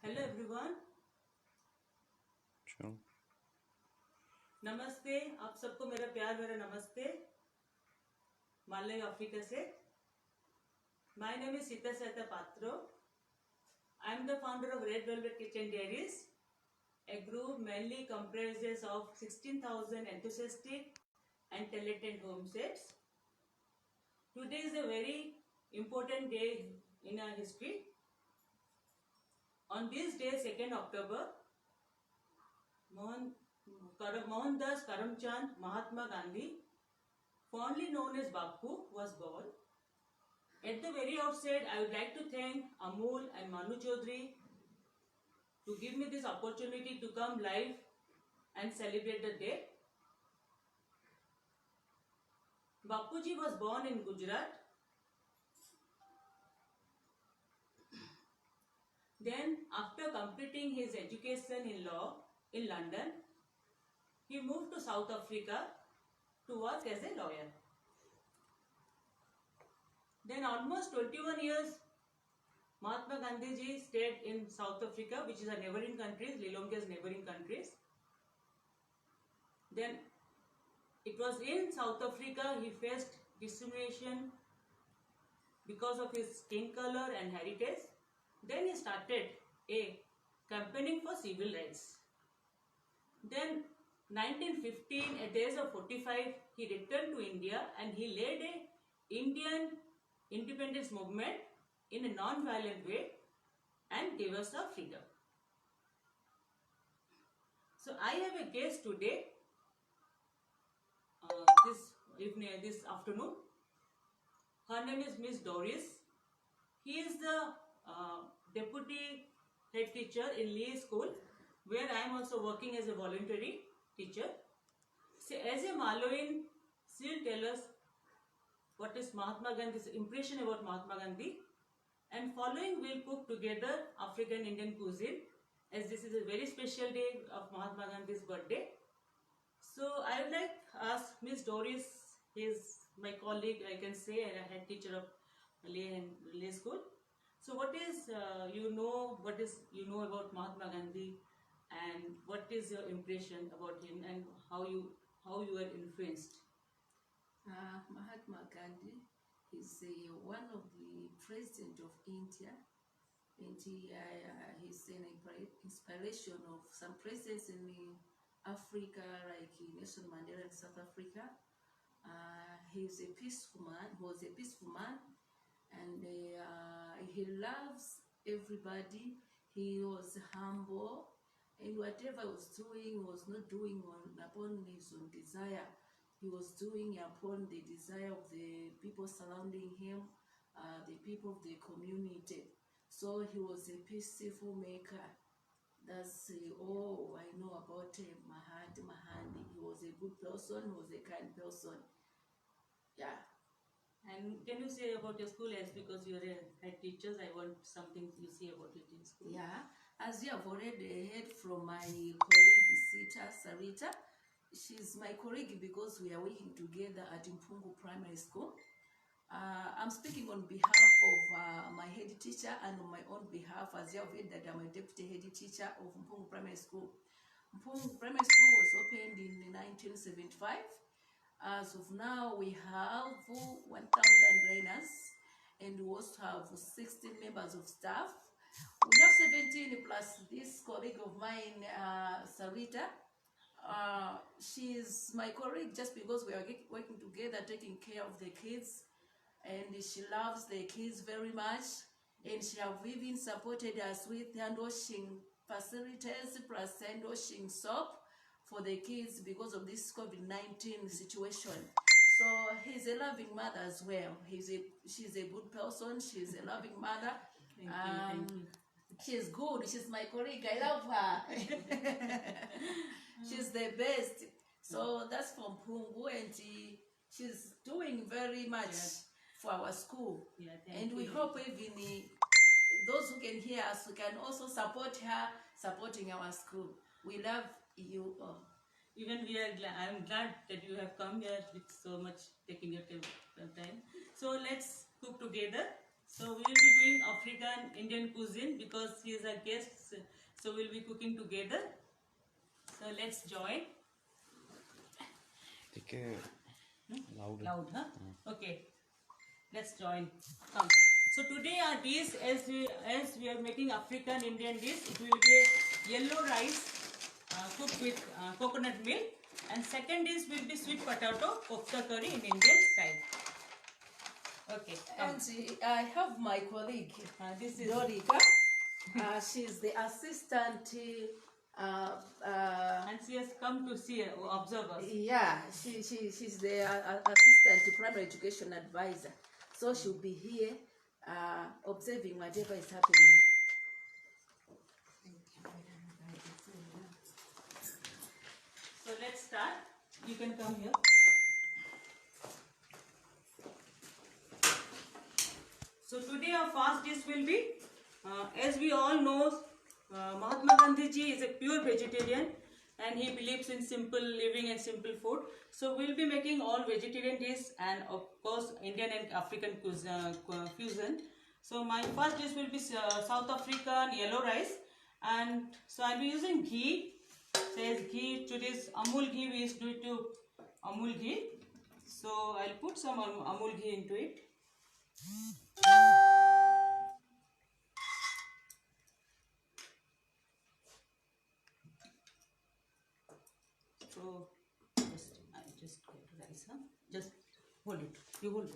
Hello everyone. Sure. नमस्ते आप सबको, मेरा प्यार, मेरा नमस्ते। मालय अफ्रीका से। माय नेम इज सीता सहता Patro. I am the founder of red velvet kitchen diaries, a group mainly comprises of 16,000 enthusiastic and talented homesteads. Today is a very important day in our history. On this day, 2nd October, Mohandas Karamchand Mahatma Gandhi, fondly known as Bapu, was born. At the very outset, I would like to thank Amol and Manu Chaudhary to give me this opportunity to come live and celebrate the day. Bapuji was born in Gujarat. Then, after completing his education in law in London, he moved to South Africa to work as a lawyer. Then, almost 21 years, Mahatma Gandhi ji stayed in South Africa, which is a neighboring countries, Lilongwe's neighboring countries. Then, it was in South Africa he faced discrimination because of his skin color and heritage. Then he started a campaigning for civil rights. Then 1915, at the age of 45, he returned to India and he led a Indian independence movement in a non-violent way and gave us our freedom. So I have a guest today, this afternoon. Her name is Miss Doris. He is the deputy head teacher in Lee School, where I am also working as a voluntary teacher. So as a Malawian, she will tell us what is Mahatma Gandhi's impression about Mahatma Gandhi, and following we'll cook together African Indian cuisine, as this is a very special day of Mahatma Gandhi's birthday. So I would like to ask Miss Doris, he is my colleague, I can say, and a head teacher of Leh School. So what is you know about Mahatma Gandhi, and what is your impression about him, and how you were influenced? Mahatma Gandhi is one of the president of India, and he's an inspiration of some presidents in Africa, like Nelson Mandela in South Africa. He's a peaceful man. He was a peaceful man, and he loves everybody. He was humble, and whatever he was doing was not doing upon his own desire. He was doing upon the desire of the people surrounding him, the people of the community. So he was a peaceful maker. That's all I know about Mahatma Gandhi. He was a good person, he was a kind person. Yeah. And can you say about your school, as because you are a head teacher, I want something you say about it in school. Yeah, as you have already heard from my colleague Sita Sarita, she's my colleague because we are working together at Mpungu Primary School. I'm speaking on behalf of my head teacher and on my own behalf, as you have heard that I'm a deputy head teacher of Mpungu Primary School. Mpungu Primary School was opened in 1975. As of now, we have 1,000 learners, and we also have 16 members of staff. We have 17 plus this colleague of mine, Sarita. She's my colleague just because we are working together, taking care of the kids, and she loves the kids very much, and she have even supported us with hand washing facilities plus hand washing soap for the kids because of this COVID-19 situation. So he's a loving mother as well. She's a good person. She's a loving mother. Thank you. She's good. She's my colleague. I love her. She's the best. So that's from Pungu, and she's doing very much for our school. Yeah, and we hope even those who can hear us can also support her supporting our school. We love you all. Even we are glad, I'm glad that you have come here with so much taking your time. So let's cook together. So we will be doing African Indian cuisine because he is a guest. So we'll be cooking together. So let's join. Loud. Loud, huh? Okay. Let's join. Come. So today our dish, as we are making African Indian dish, it will be yellow rice cooked with coconut milk, and second dish will be sweet potato kofta curry in Indian style. Okay. Come. And I have my colleague, This is Dorika. She's the assistant. and she has come to see observe us. Yeah, she's the assistant primary education advisor. So she'll be here observing whatever is happening. So let's start. You can come here. So today our first dish will be, as we all know, Mahatma Gandhi ji is a pure vegetarian and he believes in simple living and simple food. So we'll be making all vegetarian dishes and of course Indian and African fusion. So my first dish will be South African yellow rice, and so I'll be using ghee. Says ghee, today's Amul ghee, we used to do it to Amul ghee. So I'll put some Amul ghee into it. So I just get rice, huh? Just hold it. You hold it.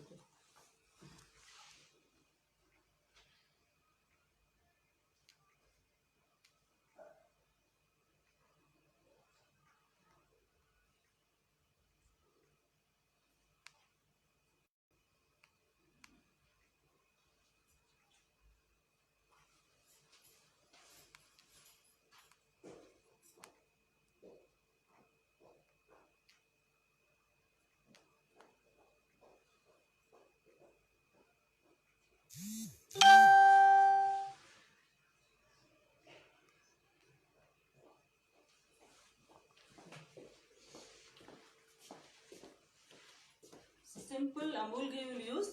Simple Amul ghee will use.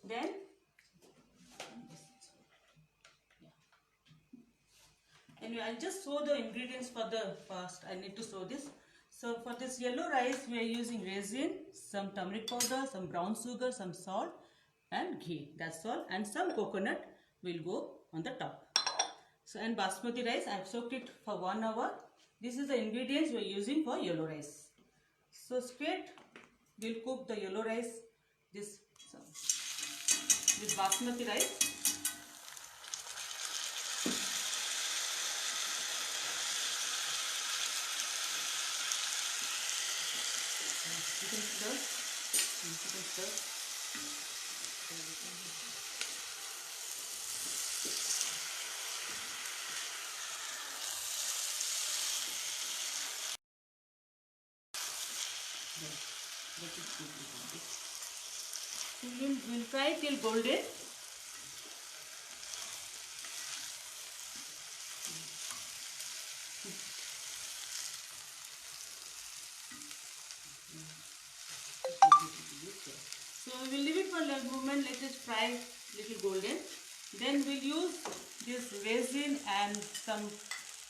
Then anyway, I'll just show the ingredients for the first. I need to show this. So for this yellow rice, we are using resin, some turmeric powder, some brown sugar, some salt, and ghee. That's all. And some coconut will go on the top. So and basmati rice, I have soaked it for 1 hour. This is the ingredients we are using for yellow rice. So straight, we'll cook the yellow rice. This basmati rice. You can stir. So we'll fry till golden. So we will leave it for a moment, let it fry little golden. Then we'll use this resin and some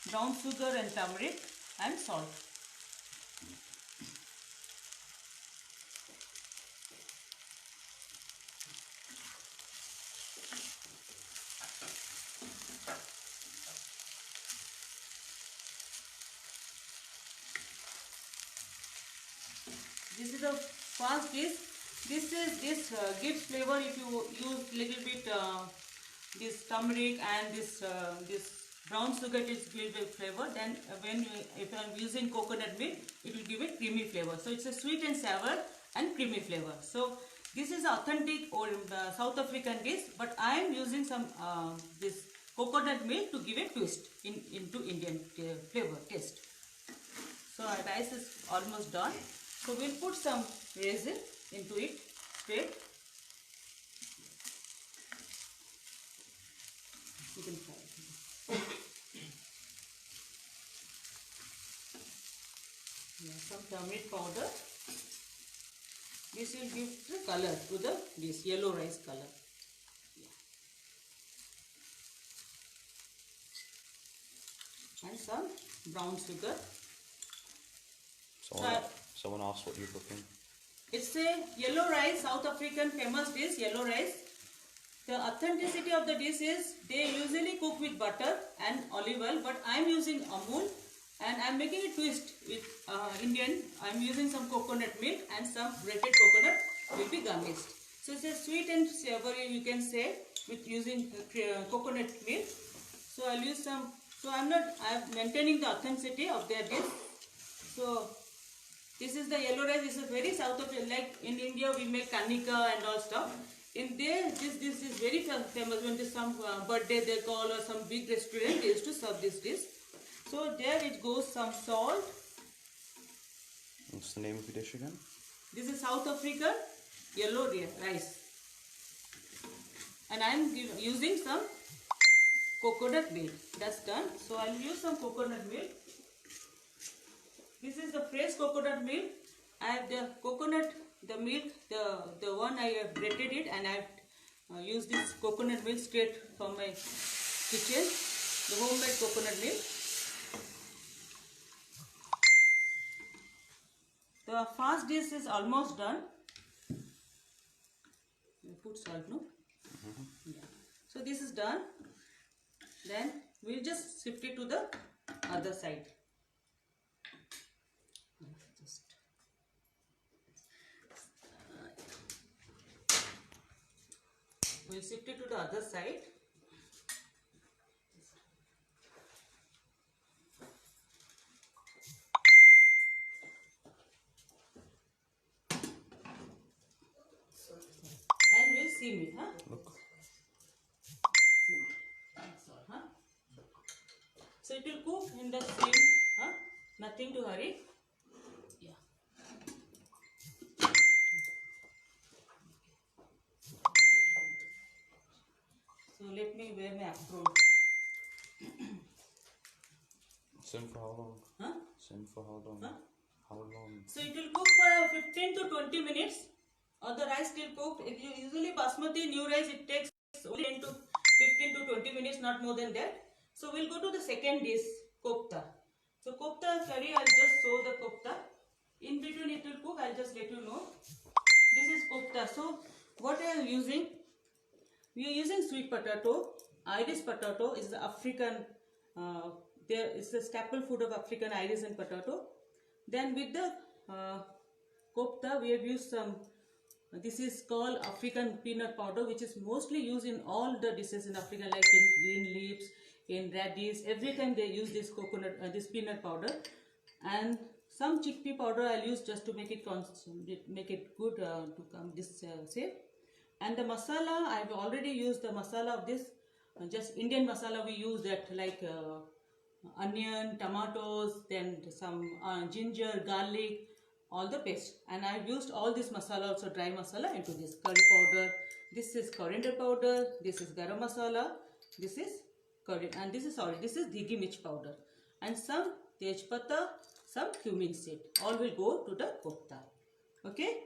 brown sugar and turmeric and salt. This is the first dish. This gives flavor if you use little bit this turmeric and this brown sugar. It gives a flavor. Then if I am using coconut milk, it will give a creamy flavor. So it's a sweet and sour and creamy flavor. So this is authentic or South African dish, but I am using some this coconut milk to give a twist into Indian flavor taste. So our rice is almost done. So we'll put some resin into it straight. You can try it. Yeah, some turmeric powder. This will give the color to this yellow rice color. Yeah. and some brown sugar. Someone asked what you're cooking. It's a yellow rice, South African famous dish, yellow rice. The authenticity of the dish is they usually cook with butter and olive oil, but I am using Amul and I am making a twist with Indian. I am using some coconut milk and some grated coconut will be garnished. So it's a sweet and savory, you can say, with using coconut milk. So I'll use some. So I'm maintaining the authenticity of their dish. So this is the yellow rice. This is very South of, like in India we make kanika and all stuff. In there, this is very famous. When there's some birthday they call or some big restaurant, they used to serve this dish. So there it goes some salt. What's the name of your dish again? This is South African yellow rice. And I am using some coconut milk. That's done. So I'll use some coconut milk. This is the fresh coconut milk. I have the coconut, the milk, the one I have grated it, and I have used this coconut milk straight from my kitchen, the homemade coconut milk. The first dish is almost done. Put salt, no? Yeah. So this is done. Then we'll just shift it to the other side. We'll shift it to the other side. And we'll steam it, huh? Look. That's all, huh? So it will cook in the steam, huh? Nothing to hurry. Yeah. So let me wear my apron. Sim for how long? Huh? Sim for how long? Huh? How long? So it will cook for 15 to 20 minutes. Or the rice still cooked. If you usually basmati new rice, it takes only 10 to 15 to 20 minutes, not more than that. So we'll go to the second dish, kofta. So kofta curry, I'll just show the kofta. In between it will cook, I'll just let you know. This is kofta. So what I am using, we are using sweet potato. Irish potato is the African, there is the staple food of African, Irish and potato. Then with the kofta, we have used some, this is called African peanut powder, which is mostly used in all the dishes in Africa, like in green leaves, in radish. Every time they use this coconut, this peanut powder, and some chickpea powder I'll use just to make it good to come this shape. And the masala, I've already used the masala of this, just Indian masala we use that, like onion, tomatoes, then some ginger, garlic, all the paste. And I've used all this masala, also dry masala, into this curry powder. This is coriander powder, this is garam masala, this is curry, and this is digi mirch powder, and some tej pata, some cumin seed. All will go to the kofta. Okay.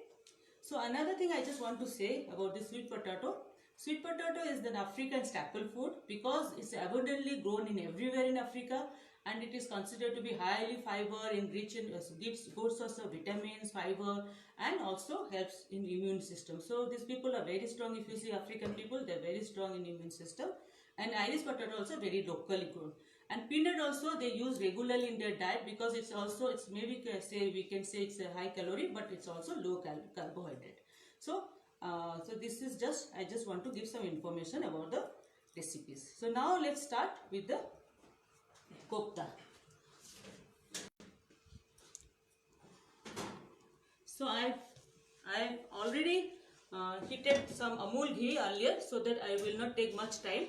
So another thing I just want to say about this sweet potato. Sweet potato is an African staple food because it's abundantly grown in everywhere in Africa, and it is considered to be highly fiber enriched in gives good source of vitamins, fiber, and also helps in immune system. So these people are very strong. If you see African people, they're very strong in immune system. And Irish potato also very locally grown. And peanut also they use regularly in their diet because it's also, it's maybe we can say it's a high calorie, but it's also low carbohydrate. So so this is just, I just want to give some information about the recipes. So now let's start with the kofta. So I've already heated some Amul ghee earlier, so that I will not take much time.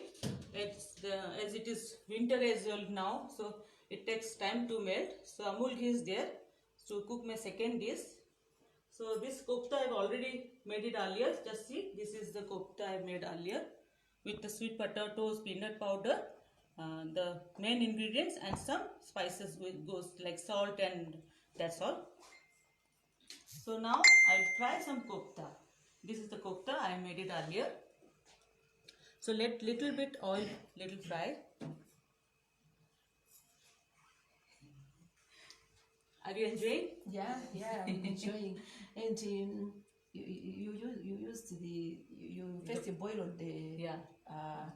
As it is winter as well now, so it takes time to melt. So Amul ghee is there to cook my second dish. So this kofta I've already made it earlier. Just see, this is the kofta I made earlier with the sweet potatoes, peanut powder, the main ingredients, and some spices with goes like salt, and that's all. So now I'll try some kofta. This is the kofta I made it earlier. So let little bit oil, little fry. Are you enjoying? Yeah, I'm enjoying. And you used you first boiled the Yeah. uh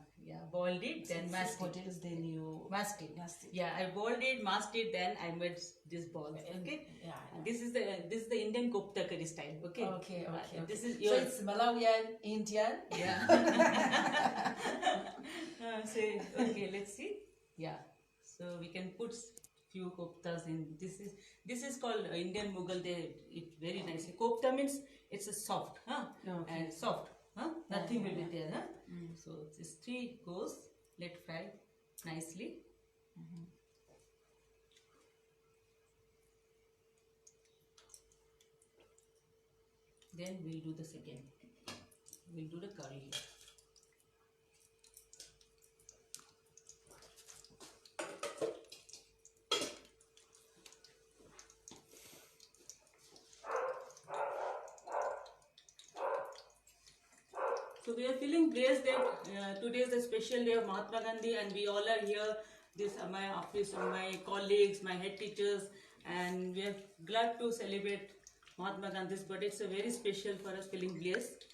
Boiled it, then sweet mashed it. potatoes, then you Masked it. masked it. Yeah, I boiled it, masked it, then I made this balls. Okay. Yeah. This is the Indian kofta curry style. Okay. Okay. This is So your. it's Malawian, Indian. Yeah. Okay, let's see. Yeah. So we can put few koftas in. This is called Indian Mughal. They eat very nicely. Kofta means it's a soft, huh? Okay. And soft, huh? Nothing will be there, huh? Mm. So this 3 goes. Let fry nicely. Then we'll do the second. We'll do the curry. So we are feeling blessed that today is the special day of Mahatma Gandhi, and we all are here. This are my office, my colleagues, my head teachers, and we are glad to celebrate Mahatma Gandhi's birthday. It's a very special for us, feeling blessed.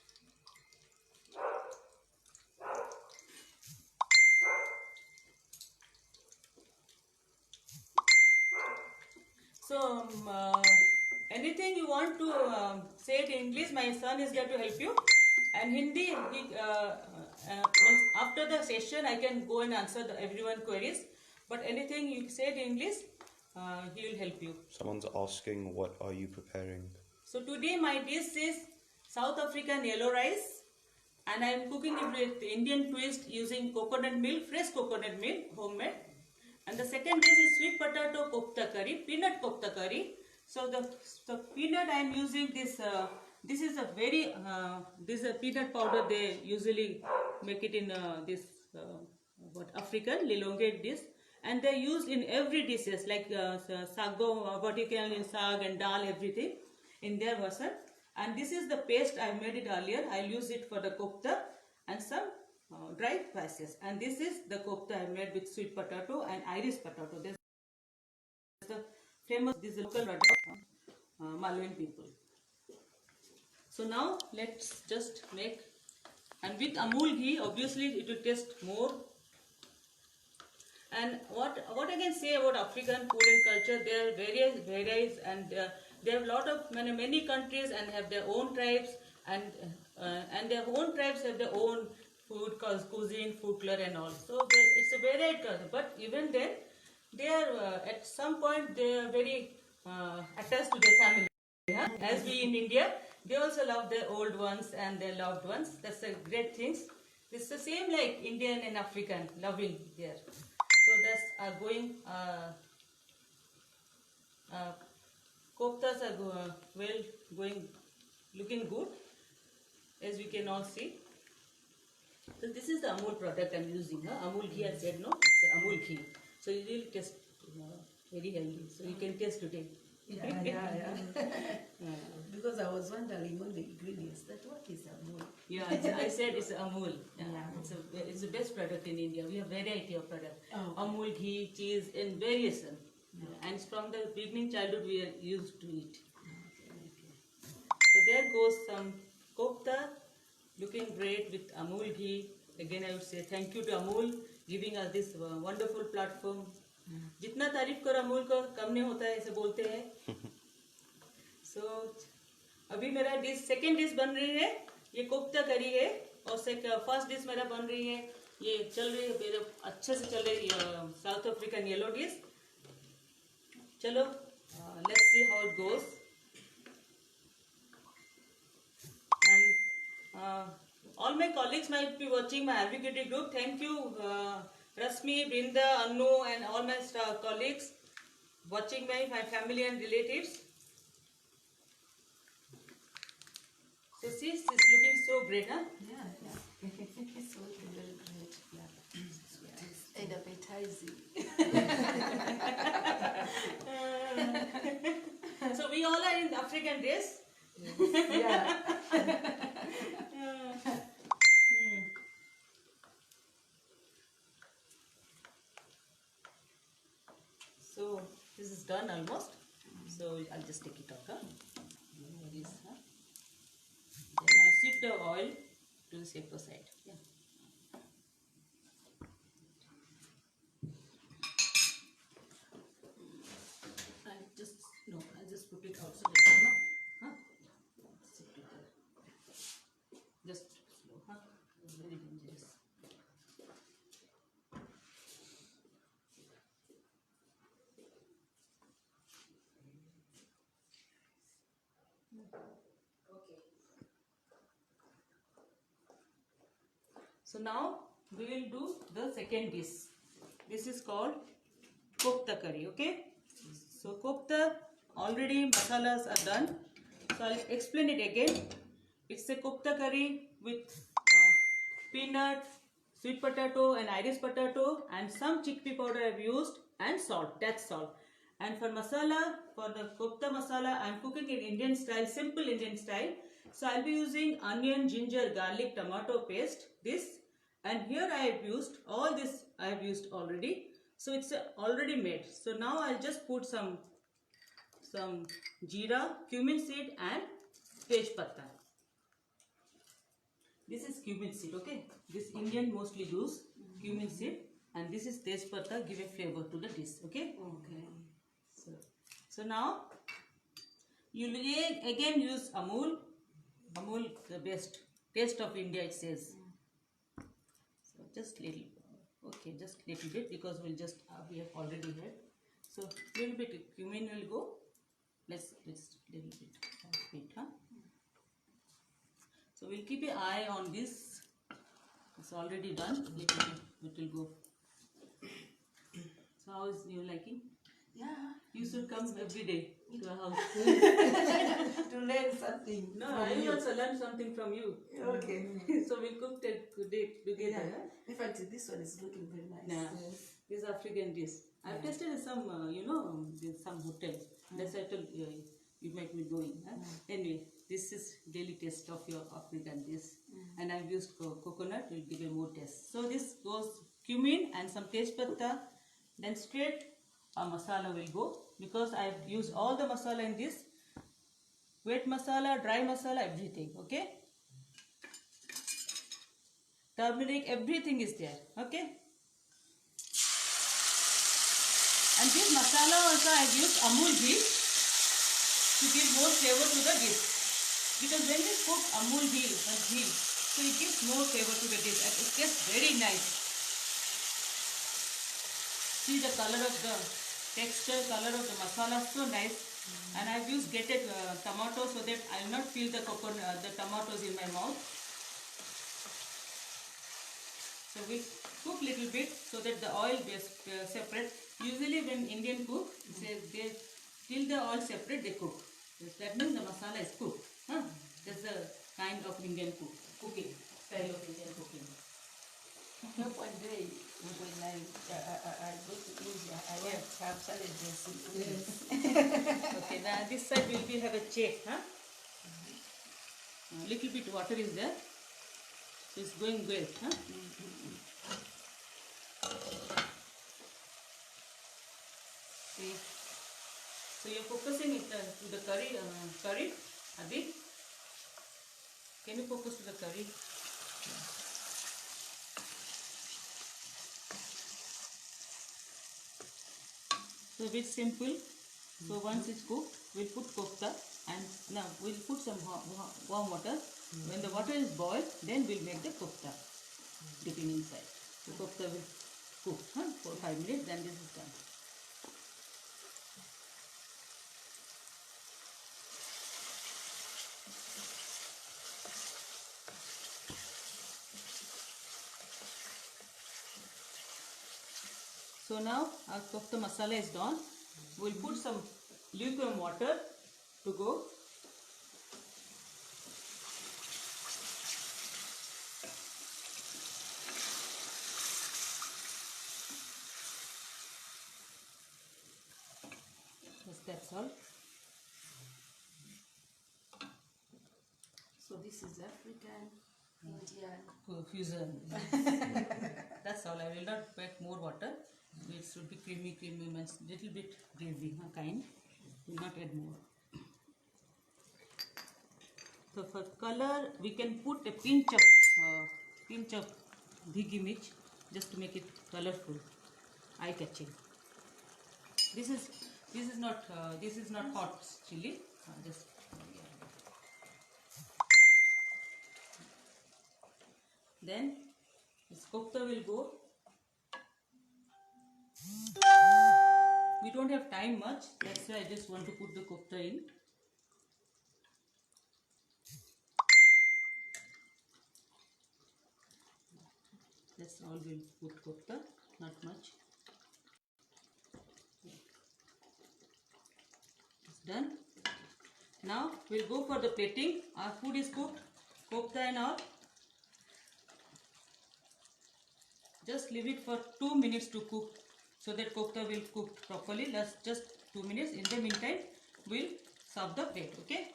So, anything you want to say it in English, my son is there to help you. And Hindi, after the session, I can go and answer everyone queries. But anything you say it in English, he will help you. Someone's asking, what are you preparing? So today my dish is South African yellow rice, and I am cooking it with Indian twist using coconut milk, fresh coconut milk, homemade. And the second dish is sweet potato kofta curry, peanut kofta curry. So the peanut I am using this. This is a very this is a peanut powder. They usually make it in this African lilongate dish, and they used in every dishes like sago, what you can in sag and dal, everything in their version. And this is the paste I made it earlier. I'll use it for the kofta and some dried spices. And this is the kofta I made with sweet potato and Irish potato. There's the famous, this is local Malawian people. So now let's just make, and with Amul ghee, obviously it will taste more. And what I can say about African food and culture, there are various, and there are a lot of many countries and have their own tribes, and their own tribes have their own food, cuisine, folklore and all. So it's a varied culture. But even then, they are at some point they are very attached to their family. Huh? As we in India, they also love their old ones and their loved ones. That's a great thing. It's the same like Indian and African loving there. So that's going. Koftas are looking good, as we can all see. So this is the Amul product I'm using. Huh? Amul ghee, I said no, it's Amul ghee. So it will taste very healthy. So you can taste today. Yeah. Because I was wondering on the ingredients that what is Amul? Yeah, I said it's Amul. Yeah. It's the best product in India. We have variety of product. Oh. Amul ghee, cheese, and variation. Yeah. And from the beginning childhood we are used to it. So there goes some kofta, looking great with Amul ghee. Again I would say thank you to Amul giving us this wonderful platform. जितना तारीफ करो अमूल को कम नहीं होता है, ऐसे बोलते हैं. So अभी मेरा सेकेंड डिश बन रही है, ये कोफ्ता करी है, और फर्स्ट डिश मेरा बन रही है, ये चल रही है मेरे अच्छे से चल रही है साउथ अफ्रीकन येलो डिश. चलो let's see how it goes. And all my colleagues might be watching my advocacy group. Thank you, Rasmi, Brinda, Annu, and all my colleagues watching my family and relatives. So see, it's looking so great, huh? Yeah. It's looking very great. Yeah. And appetizing. So we all are in African dress. Yeah. So this is done almost. So I'll just take it out. Huh? Here is, huh? Then I'll shift the oil to the safer side. Yeah. I'll just put it outside. Huh? Shift it there. Just slow. Huh? It's very dangerous. So now we will do the second dish. This is called kofta curry. Okay. So kofta, already masalas are done. So I'll explain it again. It's a kofta curry with peanut, sweet potato and Irish potato and some chickpea powder I've used and salt. That's salt. And for masala, for the kofta masala, I'm cooking in Indian style, simple Indian style. So I'll be using onion, ginger, garlic, tomato paste. This, and here I have used all this. I have used already. So it's already made. So now I'll just put some jeera, cumin seed and tej patta. This is cumin seed, okay? This Indian mostly use cumin seed, and this is tej patta, give a flavor to the dish, okay? Okay. So now you will again use Amul. Amul, the best taste of India, it says. So just little, okay, just little bit because we'll just we have already had. So little bit cumin will go. Let's little bit, huh? So we'll keep an eye on this. It's already done. Little bit, it will go. So how is you liking? Yeah. You should come every day to our house. To learn something. No, from I will you. also learn something from you. Okay. So we'll cook today together. Yeah. Huh? In fact, this one is looking very nice. Yeah. Yes. This African dish. I've tasted some, there's some hotels. That's why I told you might be going. Huh? Anyway, this is daily taste of your African dish. And I've used coconut, will give a more taste. So this goes cumin and some tej patta. Then straight a masala will go. Because I've used all the masala in this. Wet masala, dry masala, everything. Okay? Turmeric, everything is there. Okay? And this masala also I have used Amul ghee to give more flavor to the dish. Because when we cook Amul ghee, so it gives more flavor to the dish and it tastes very nice. See the color of the texture, color of the masala, so nice. And I have used grated tomato so that I will not feel the tomatoes in my mouth. So we cook little bit so that the oil is separate. Usually when Indian cook, they till the oil separate they cook. That means the masala is cooked. Huh? That's the kind of Indian cooking, style of Indian cooking. One day when I go to India, I want to have challenges in cooking. Okay, now this side we will have a check. Huh? Little bit water is there. So it's going well. Huh? See. So you're focusing it to the curry, Adi. Can you focus to the curry? So it's simple. So once it's cooked, we'll put kofta and now we'll put some warm water. When the water is boiled, then we'll make the kofta dipping inside. The kofta will cook for 5 minutes, then this is done. So now our kofta masala is done. We'll put some lukewarm water to go. Yes, that's all. So this is African, Indian. Fusion. That's all. I will not pack more water. It should be creamy, means little bit gravy kind. Will not add more. So for color, we can put a pinch of big image just to make it colorful, eye-catching. This is not hot chili. Just then this kofta will go. We don't have time much. That's why I just want to put the kofta in. That's all we'll put kofta, not much. It's done. Now we'll go for the plating. Our food is cooked, kofta and all. Just leave it for 2 minutes to cook so that kofta will cook properly. That's just 2 minutes. In the meantime, we'll serve the plate. Okay.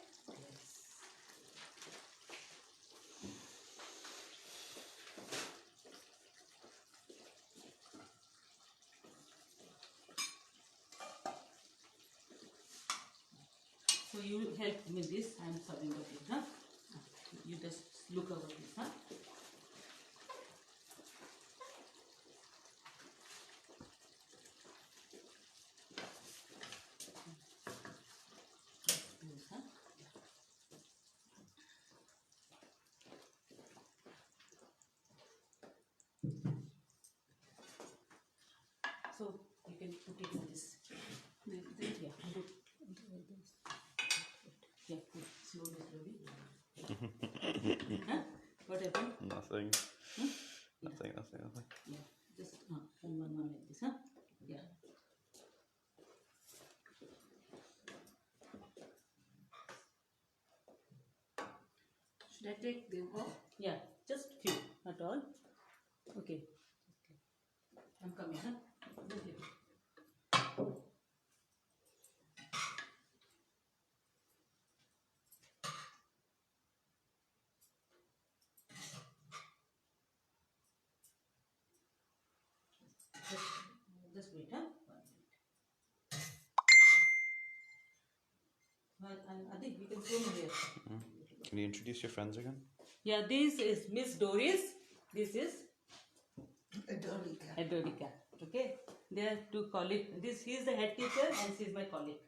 So you help me this. I am serving the plate. Huh? You just look over this. Huh? So you can put it in this. Yeah, put. Yeah, put slowly. Huh? What happened? Nothing. Hmm? Nothing. Yeah, just one like this, huh? Yeah. Should I take them off? Yeah, just few, not all. Okay. I'm coming, huh? Okay. Just wait, huh? 1 minute. Well, I think we can show me here. Can you introduce your friends again? Yeah, this is Miss Doris. This is Adorika. Adorika. Okay, they are two colleagues. He is the head teacher and she is my colleague.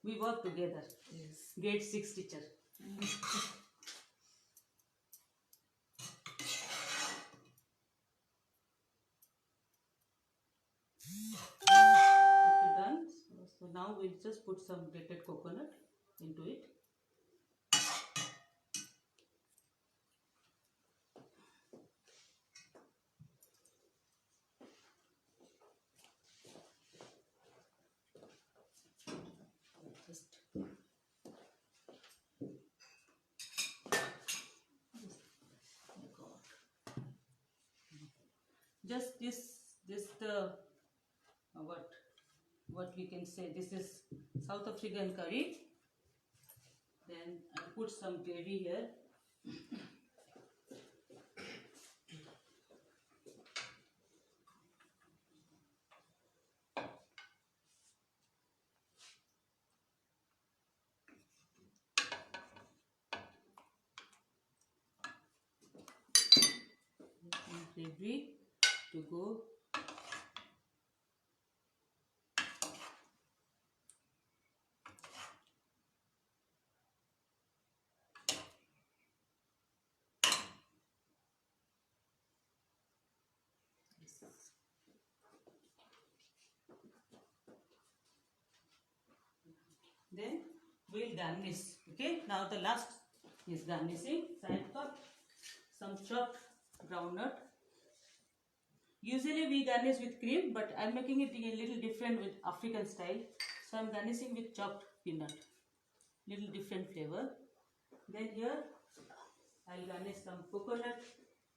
We work together. Yes. Grade 6 teacher. Okay, done. So now we'll just put some grated coconut into it. Just this the what we can say, this is South African curry. Then I put some gravy here. Gravy to go. Then we'll garnish. Okay, now the last is garnishing. So I've got some chopped groundnut. Usually we garnish with cream, but I'm making it a little different with African style. So I'm garnishing with chopped peanut. Little different flavor. Then here I'll garnish some coconut.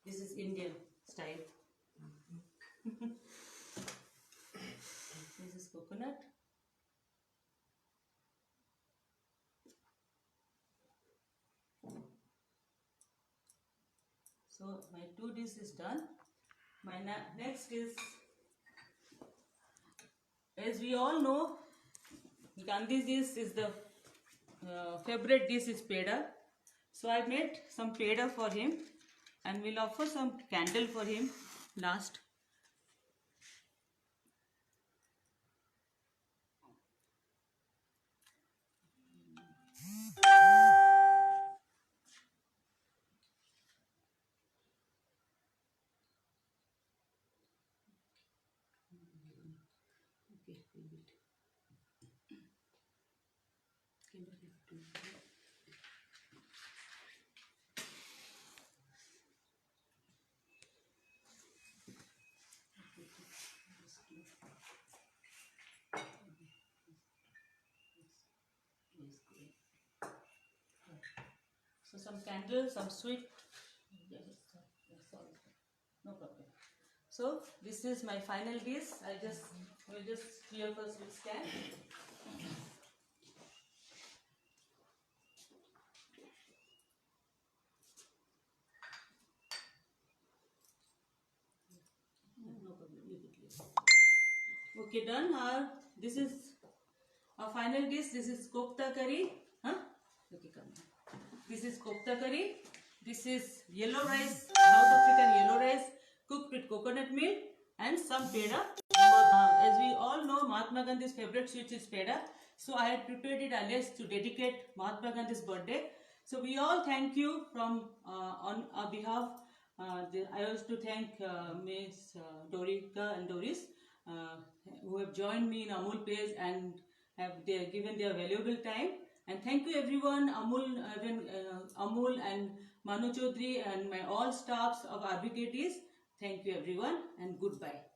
This is Indian style. This is coconut. So my 2 dish is done. My next is, as we all know, Gandhi's dish is the favorite dish is peda. So I made some peda for him, and we'll offer some candle for him last. So some candle, some sweet. No problem. So this is my final dish. We'll just clear first with scan. No problem. Okay, done. This is our final dish. This is kofta curry. Okay, come on. This is kofta curry. This is yellow rice, South African yellow rice, cooked with coconut milk and some peda. As we all know, Mahatma Gandhi's favorite sweet is peda. So I had prepared it alias to dedicate Mahatma Gandhi's birthday. So we all thank you from on our behalf. I also thank Ms. Dorika and Doris who have joined me in Amul page and have given their valuable time. And thank you everyone, Amul and Manu Chaudhary and my all staffs of RBKTs. Thank you everyone and goodbye.